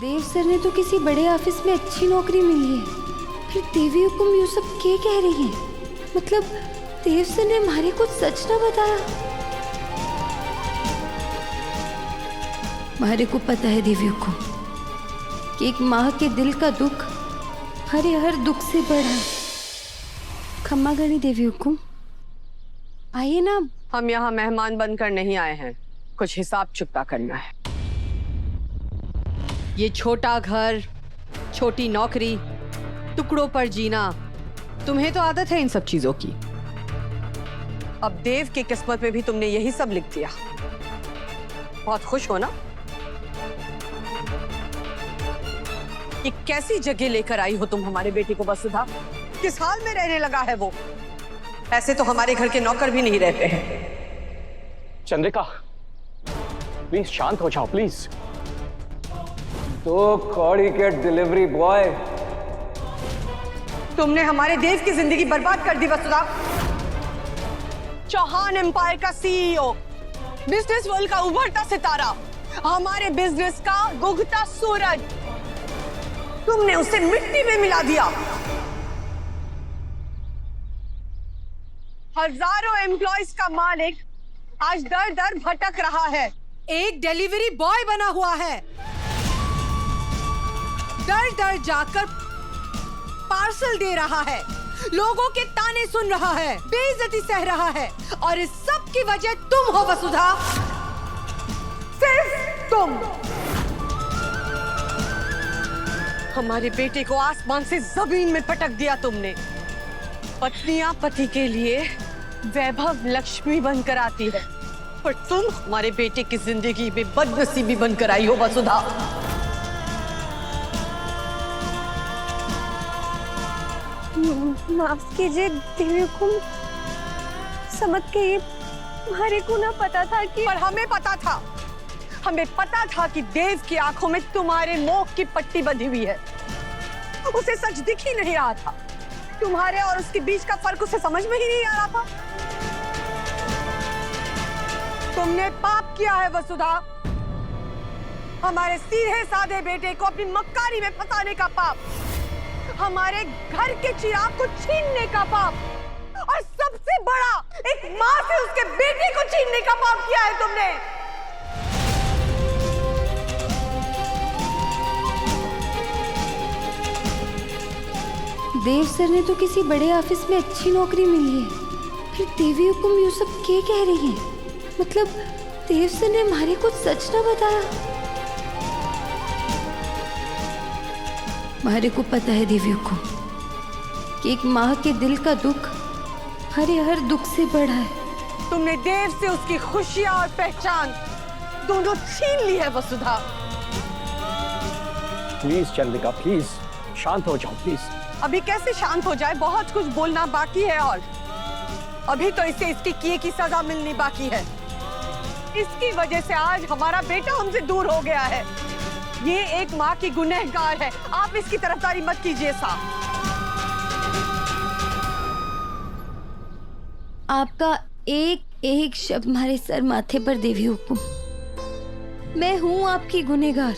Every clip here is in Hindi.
देव सर ने तो किसी बड़े ऑफिस में अच्छी नौकरी मिली है, फिर देवी हुकुम ये सब क्या कह रही है? मतलब देव सर ने हमारे कुछ सच ना बताया। हमारे को पता है देवी हुकुम कि एक माँ के दिल का दुख हर दुख से बड़ा है। खम्मा गणी देवी हुकुम, आइए ना। हम यहाँ मेहमान बनकर नहीं आए हैं, कुछ हिसाब चुकता करना है। ये छोटा घर, छोटी नौकरी, टुकड़ों पर जीना, तुम्हें तो आदत है इन सब चीजों की। अब देव की किस्मत में भी तुमने यही सब लिख दिया। बहुत खुश हो ना? ये कैसी जगह लेकर आई हो तुम हमारे बेटे को वसुधा? किस हाल में रहने लगा है वो? ऐसे तो हमारे घर के नौकर भी नहीं रहते हैं। चंद्रिका, प्लीज शांत हो जाओ प्लीज। तो कौड़ी के डिलीवरी बॉय, तुमने हमारे देश की जिंदगी बर्बाद कर दी वसुधा। चौहान एम्पायर का सीईओ, बिजनेस वर्ल्ड का उभरता सितारा, हमारे बिजनेस का उगता सूरज, तुमने उसे मिट्टी में मिला दिया। हजारों एम्प्लॉइज का मालिक आज दर दर भटक रहा है, एक डिलीवरी बॉय बना हुआ है। दर दर जाकर पार्सल दे रहा है, लोगों के ताने सुन रहा है, बेइज्जती सह रहा है, और इस सब की वजह तुम हो वसुधा, सिर्फ तुम। हमारे बेटे को आसमान से जमीन में पटक दिया तुमने। पत्नियां पति के लिए वैभव लक्ष्मी बनकर आती है, पर तुम हमारे बेटे की जिंदगी में बदनसीबी बनकर आई हो वसुधा। माफ कीजिए देवी हुकुम, समझ के ये हमारे को ना पता था कि। पर हमें पता था, हमें पता था कि देव की आंखों में तुम्हारे मोह की पट्टी बंधी हुई है। उसे सच दिख ही नहीं रहा था, तुम्हारे और उसके बीच का फर्क उसे समझ में ही नहीं आ रहा था। तुमने पाप किया है वसुधा, हमारे सीधे साधे बेटे को अपनी मक्कारी में फंसाने का पाप, हमारे घर के चिराग को छीनने का पाप, और सबसे बड़ा एक माँ से उसके बेटे को छीनने का पाप किया है तुमने। देव सर ने तो किसी बड़े ऑफिस में अच्छी नौकरी मिली है, फिर देवी हुकुम ये सब क्या कह रही है? मतलब देव सर ने हमारे कुछ सच ना बताया। हमारे को पता है देवी हुकुम कि एक माँ के दिल का दुख हर दुख से बड़ा है। तुमने देव से उसकी खुशियां और पहचान दोनों छीन ली है वसुधा। प्लीज चंद्रिका, प्लीज शांत हो जाओ प्लीज। अभी कैसे शांत हो जाए? बहुत कुछ बोलना बाकी है, और अभी तो इसे इसकी किए की सजा मिलनी बाकी है। इसकी वजह से आज हमारा बेटा हमसे दूर हो गया है। ये एक माँ की गुनहगार है, आप इसकी तरफदारी मत कीजिए साहब। आपका एक एक शब्द हमारे सर माथे पर देवी हुकुम। मैं हूँ आपकी गुनहगार,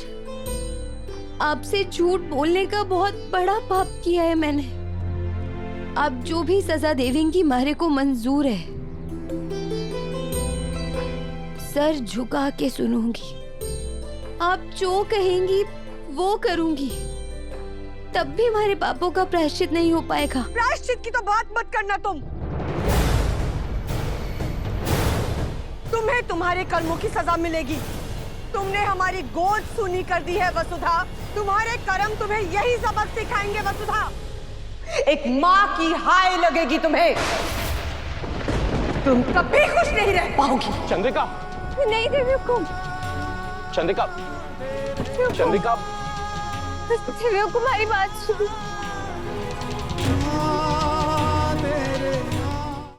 आपसे झूठ बोलने का बहुत बड़ा पाप किया है मैंने। आप जो भी सजा देवेंगी हमारे को मंजूर है। सर झुका के सुनूंगी, आप जो कहेंगी वो करूंगी, तब भी हमारे पापों का प्रायश्चित नहीं हो पाएगा। प्रायश्चित की तो बात मत करना तुम। तुम्हें तुम्हारे कर्मों की सजा मिलेगी। तुमने हमारी गोद सूनी कर दी है वसुधा, तुम्हारे कर्म तुम्हें यही सबक सिखाएंगे वसुधा। एक माँ की हाय लगेगी तुम्हें, तुम कभी खुश नहीं रह पाओगी। चंद्रिका, नहीं देवी हुकुम, चंद्रिका, चंद्रिका, देवी हुकुम हमारी बात सुनो।